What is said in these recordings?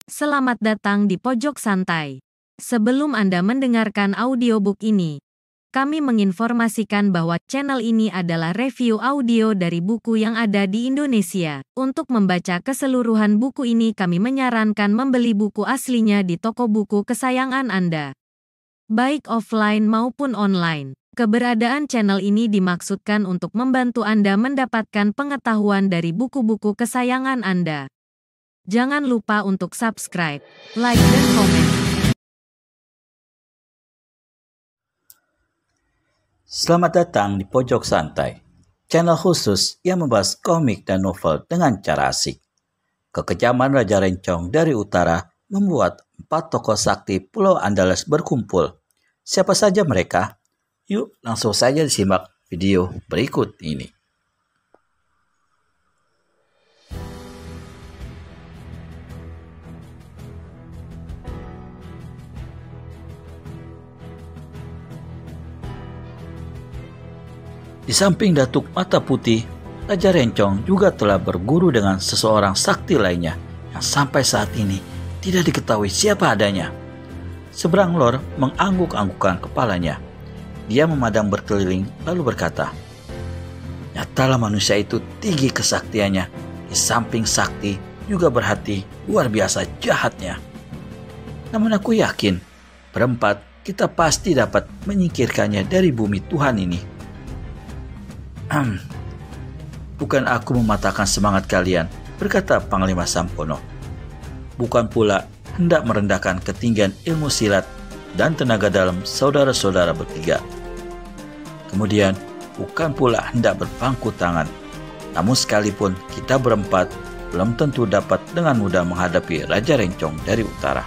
Selamat datang di Pojok Santai. Sebelum Anda mendengarkan audiobook ini, kami menginformasikan bahwa channel ini adalah review audio dari buku yang ada di Indonesia. Untuk membaca keseluruhan buku ini, kami menyarankan membeli buku aslinya di toko buku kesayangan Anda, baik offline maupun online. Keberadaan channel ini dimaksudkan untuk membantu Anda mendapatkan pengetahuan dari buku-buku kesayangan Anda. Jangan lupa untuk subscribe, like, dan komen. Selamat datang di Pojok Santai, channel khusus yang membahas komik dan novel dengan cara asik. Kekejaman Raja Rencong dari utara membuat 4 tokoh sakti Pulau Andalas berkumpul. Siapa saja mereka? Yuk langsung saja disimak video berikut ini. Di samping Datuk Mata Putih, Raja Rencong juga telah berguru dengan seseorang sakti lainnya yang sampai saat ini tidak diketahui siapa adanya. Seberang Lor mengangguk-anggukkan kepalanya. Dia memandang berkeliling lalu berkata, "Nyatalah manusia itu tinggi kesaktiannya, di samping sakti juga berhati luar biasa jahatnya. Namun aku yakin, berempat kita pasti dapat menyingkirkannya dari bumi Tuhan ini." "Bukan aku mematahkan semangat kalian," berkata Panglima Sampono. "Bukan pula hendak merendahkan ketinggian ilmu silat dan tenaga dalam saudara-saudara bertiga. Kemudian, bukan pula hendak berpangku tangan. Namun sekalipun kita berempat belum tentu dapat dengan mudah menghadapi Raja Rencong dari utara.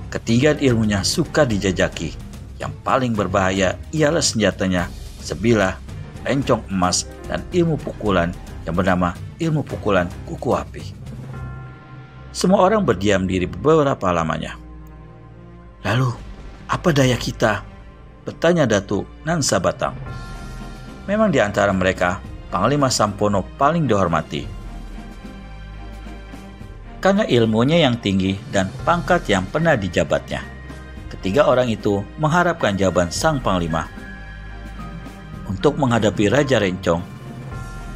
Ketinggian ilmunya suka dijajaki. Yang paling berbahaya ialah senjatanya, sebilah rencong emas dan ilmu pukulan yang bernama ilmu pukulan kuku api." Semua orang berdiam diri beberapa lamanya. "Lalu, apa daya kita?" bertanya Datuk Nansa Batang. Memang di antara mereka, Panglima Sampono paling dihormati. Karena ilmunya yang tinggi dan pangkat yang pernah dijabatnya. Ketiga orang itu mengharapkan jawaban sang Panglima. Untuk menghadapi Raja Rencong,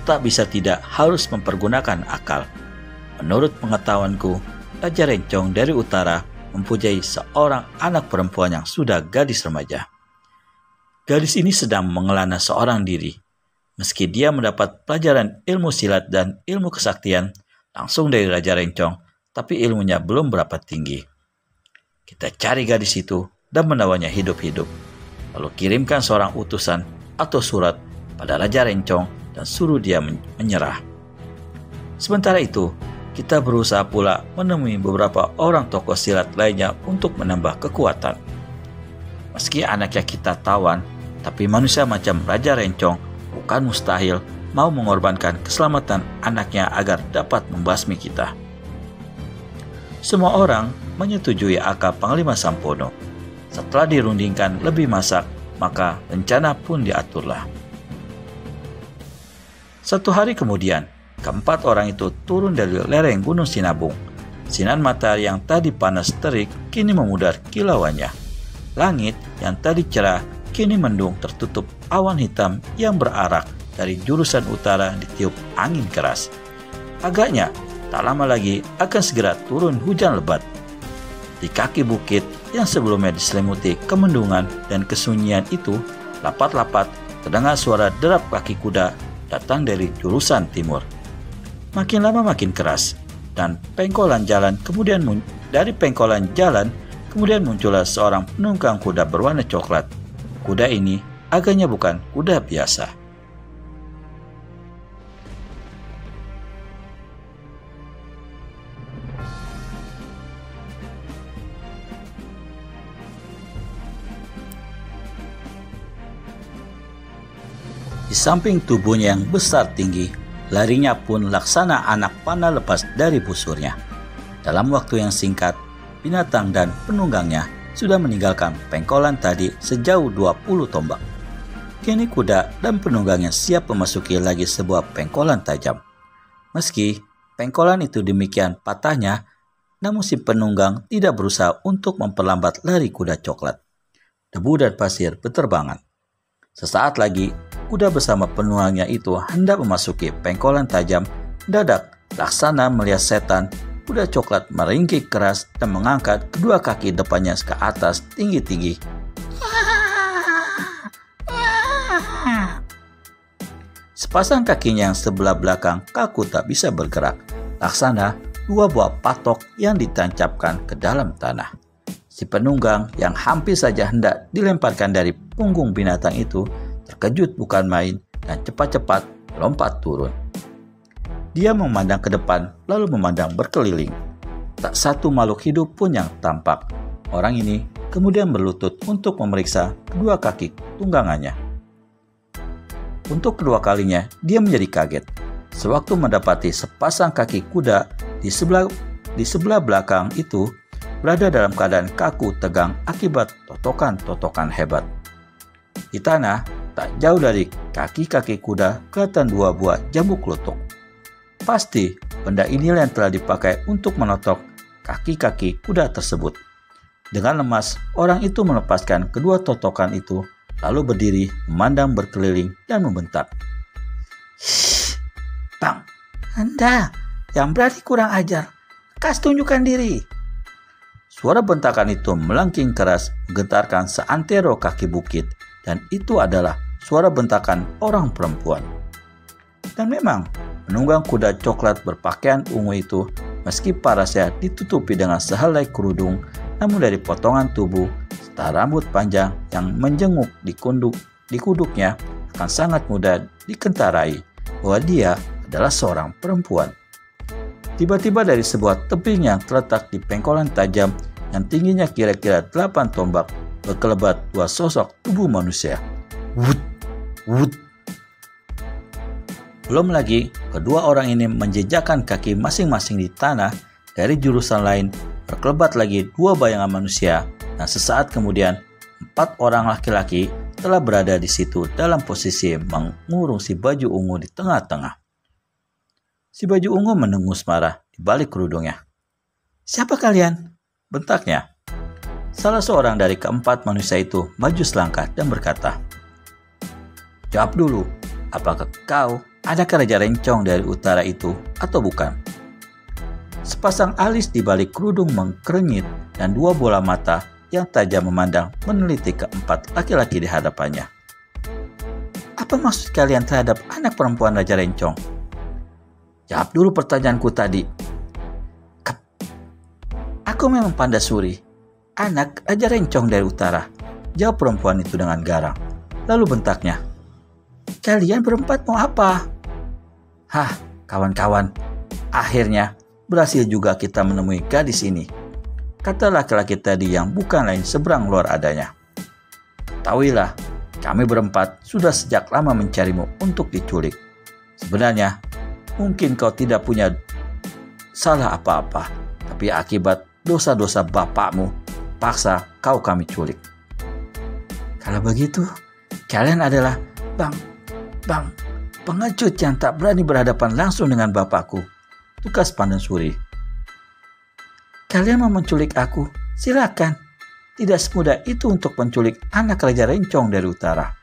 tak bisa tidak harus mempergunakan akal. Menurut pengetahuanku, Raja Rencong dari utara mempunyai seorang anak perempuan yang sudah gadis remaja. Gadis ini sedang mengelana seorang diri. Meski dia mendapat pelajaran ilmu silat dan ilmu kesaktian langsung dari Raja Rencong, tapi ilmunya belum berapa tinggi. Kita cari gadis itu dan menawanya hidup-hidup. Lalu kirimkan seorang utusan atau surat pada Raja Rencong dan suruh dia menyerah. Sementara itu, kita berusaha pula menemui beberapa orang tokoh silat lainnya untuk menambah kekuatan. Meski anaknya kita tawan, tapi manusia macam Raja Rencong bukan mustahil mau mengorbankan keselamatan anaknya agar dapat membasmi kita. Semua orang menyetujui akal Panglima Sampono. Setelah dirundingkan lebih masak, maka rencana pun diaturlah. 1 hari kemudian, keempat orang itu turun dari lereng Gunung Sinabung. Sinar matahari yang tadi panas terik kini memudar kilauannya. Langit yang tadi cerah kini mendung tertutup awan hitam yang berarak dari jurusan utara ditiup angin keras. Agaknya tak lama lagi akan segera turun hujan lebat. Di kaki bukit yang sebelumnya diselimuti kemendungan dan kesunyian itu, lapat-lapat terdengar suara derap kaki kuda datang dari jurusan timur. Makin lama makin keras, dan dari pengkolan jalan kemudian muncullah seorang penunggang kuda berwarna coklat. Kuda ini agaknya bukan kuda biasa. Di samping tubuhnya yang besar tinggi, larinya pun laksana anak panah lepas dari busurnya. Dalam waktu yang singkat, binatang dan penunggangnya sudah meninggalkan pengkolan tadi sejauh 20 tombak. Kini kuda dan penunggangnya siap memasuki lagi sebuah pengkolan tajam. Meski pengkolan itu demikian patahnya, namun si penunggang tidak berusaha untuk memperlambat lari kuda coklat. Debu dan pasir berterbangan. Sesaat lagi, kuda bersama penunggangnya itu hendak memasuki pengkolan tajam. Dadak, Laksana melihat setan. Kuda coklat meringkik keras dan mengangkat kedua kaki depannya ke atas tinggi-tinggi. Sepasang kakinya yang sebelah belakang kaku tak bisa bergerak. Laksana dua buah patok yang ditancapkan ke dalam tanah. Si penunggang yang hampir saja hendak dilemparkan dari punggung binatang itu terkejut bukan main dan cepat-cepat lompat turun. Dia memandang ke depan lalu memandang berkeliling. Tak satu makhluk hidup pun yang tampak. Orang ini kemudian berlutut untuk memeriksa kedua kaki tunggangannya. Untuk kedua kalinya dia menjadi kaget sewaktu mendapati sepasang kaki kuda di sebelah belakang itu berada dalam keadaan kaku tegang akibat totokan-totokan hebat. Di tanah, tak jauh dari kaki-kaki kuda kelihatan dua buah jambu kluthuk. Pasti benda inilah yang telah dipakai untuk menotok kaki-kaki kuda tersebut. Dengan lemas, orang itu melepaskan kedua totokan itu, lalu berdiri memandang berkeliling dan membentak. "Shh, Bang, Anda yang berani kurang ajar, lekas tunjukkan diri." Suara bentakan itu melengking keras menggetarkan seantero kaki bukit, dan itu adalah suara bentakan orang perempuan. Dan memang, penunggang kuda coklat berpakaian ungu itu, meski parasnya ditutupi dengan sehelai kerudung, namun dari potongan tubuh serta rambut panjang yang menjenguk di kuduknya akan sangat mudah dikentarai bahwa dia adalah seorang perempuan. Tiba-tiba dari sebuah tebing yang terletak di pengkolan tajam yang tingginya kira-kira 8 tombak berkelebat dua sosok tubuh manusia. Wut, wut. Belum lagi, kedua orang ini menjejakkan kaki masing-masing di tanah. Dari jurusan lain, berkelebat lagi dua bayangan manusia. Dan sesaat kemudian, 4 orang laki-laki telah berada di situ dalam posisi mengurung si baju ungu di tengah-tengah. Si baju ungu mendengus marah di balik kerudungnya. "Siapa kalian?" bentaknya. Salah seorang dari keempat manusia itu maju selangkah dan berkata, "Jawab dulu, apakah kau anak Raja Rencong dari utara itu atau bukan?" Sepasang alis di balik kerudung mengkernyit dan dua bola mata yang tajam memandang meneliti keempat laki-laki di hadapannya. "Apa maksud kalian terhadap anak perempuan Raja Rencong?" "Jawab dulu pertanyaanku tadi." "Aku memang Pandasuri, anak Raja Rencong dari utara," jawab perempuan itu dengan garang. Lalu bentaknya, "Kalian berempat mau apa?" "Hah, kawan-kawan, akhirnya berhasil juga kita menemui gadis ini," kata laki-laki tadi yang bukan lain seberang luar adanya. "Ketahuilah, kami berempat sudah sejak lama mencarimu untuk diculik. Sebenarnya, mungkin kau tidak punya salah apa-apa, tapi akibat dosa-dosa bapakmu, paksa kau kami culik. Kalau begitu, kalian adalah bang, pengecut yang tak berani berhadapan langsung dengan bapakku," tukas Pandasuri. "Kalian mau menculik aku? Silakan. Tidak semudah itu untuk menculik anak Raja Rencong dari utara."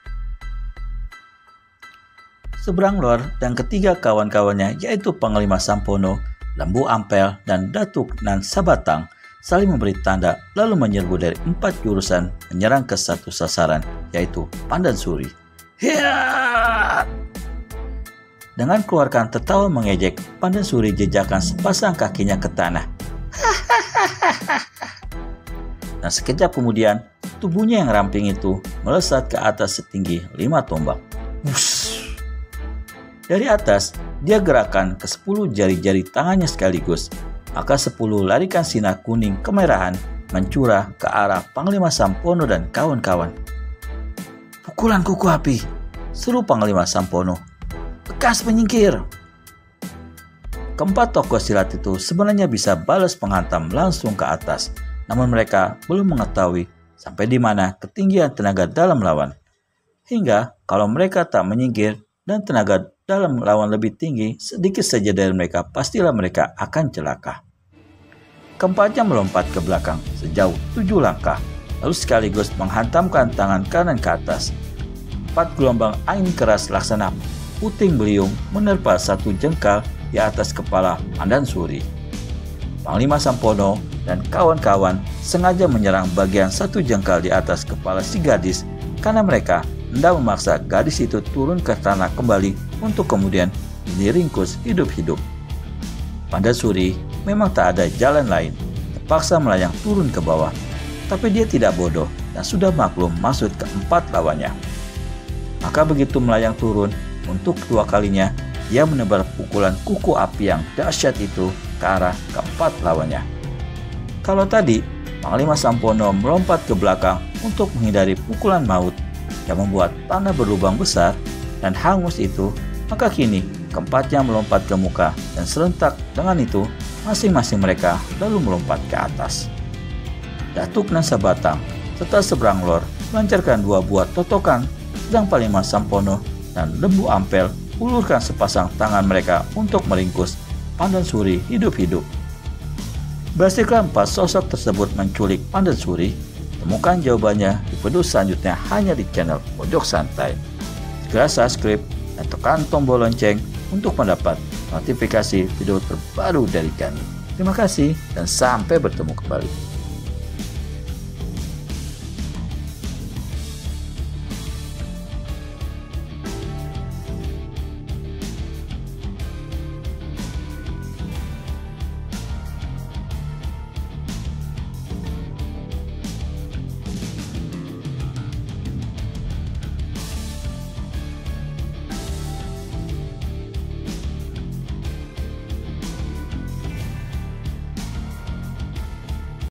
Seberang luar dan ketiga kawan-kawannya yaitu Panglima Sampono, Lembu Ampel, dan Datuk Nan Sabatang saling memberi tanda lalu menyerbu dari 4 jurusan menyerang ke satu sasaran yaitu Pandasuri. "Hiat!" Dengan keluarkan tertawa mengejek, Pandasuri jejakkan sepasang kakinya ke tanah. Dan sekejap kemudian, tubuhnya yang ramping itu melesat ke atas setinggi 5 tombak. Wush! Dari atas, dia gerakkan ke 10 jari-jari tangannya sekaligus. Maka 10 larikan sinar kuning kemerahan mencurah ke arah Panglima Sampono dan kawan-kawan. "Pukulan kuku api!" seru Panglima Sampono. "Lekas menyingkir!" Keempat tokoh silat itu sebenarnya bisa balas penghantam langsung ke atas, namun mereka belum mengetahui sampai di mana ketinggian tenaga dalam lawan. Hingga kalau mereka tak menyingkir dan tenaga dalam lawan lebih tinggi, sedikit saja dari mereka pastilah mereka akan celaka. keempatnya melompat ke belakang sejauh 7 langkah, lalu sekaligus menghantamkan tangan kanan ke atas. 4 gelombang angin keras laksana puting beliung menerpa satu jengkal di atas kepala Pandansuri. Panglima Sampono dan kawan-kawan sengaja menyerang bagian satu jengkal di atas kepala si gadis karena mereka hendak memaksa gadis itu turun ke tanah kembali untuk kemudian diringkus hidup-hidup. Pandansuri memang tak ada jalan lain, terpaksa melayang turun ke bawah. Tapi dia tidak bodoh dan sudah maklum maksud keempat lawannya. Maka begitu melayang turun, untuk kedua kalinya, dia menebar pukulan kuku api yang dahsyat itu ke arah keempat lawannya. Kalau tadi, Panglima Sampono melompat ke belakang untuk menghindari pukulan maut yang membuat tanah berlubang besar dan hangus itu, maka kini keempatnya melompat ke muka dan serentak dengan itu, masing-masing mereka lalu melompat ke atas. Datuk Nasa Batang serta Seberang Lor melancarkan 2 buah totokan, sedang Panglima Sampono dan Lembu Ampel ulurkan sepasang tangan mereka untuk meringkus Pandansuri hidup-hidup. Berhasilkah 4 sosok tersebut menculik Pandansuri? Temukan jawabannya di video selanjutnya hanya di channel Pojok Santai. Segera subscribe dan tekan tombol lonceng untuk mendapat notifikasi video terbaru dari kami. Terima kasih dan sampai bertemu kembali.